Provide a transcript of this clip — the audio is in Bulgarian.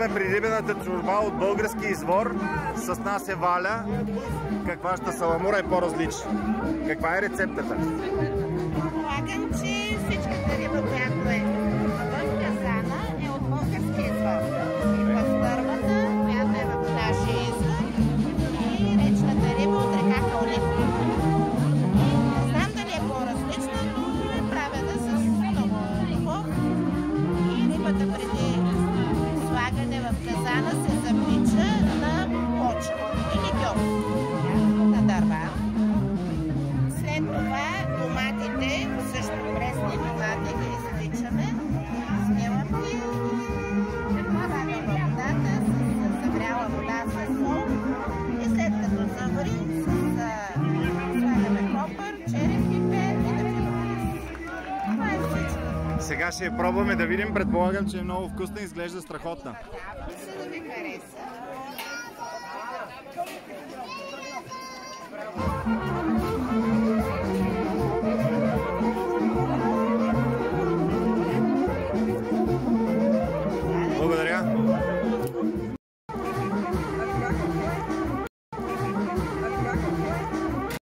сме при рибената чорба от български извор. С нас е Валя. Каквашата саламура е по-различна. Каква е рецептата? Предполагам, че всичката риба, която е в казана, е от български извор. И пастърмата, която е в нашия извор, и речната риба от река Калнив. Не знам дали е по-различна, но е правена с много любов. И рибата преди слагане в казана се запича на почва или гьол на дърва. След това доматите, също пресни домати ги изпичаме, смивам ги и слагаме в водата с завряла вода с сол и след като завари слагаме попър, черен пипер и да филмаме. Това е всичко. Сега ще я пробваме да видим. Предполагам, че е много вкусна и изглежда страхотна. Надявам се да ви хареса. Благодаря.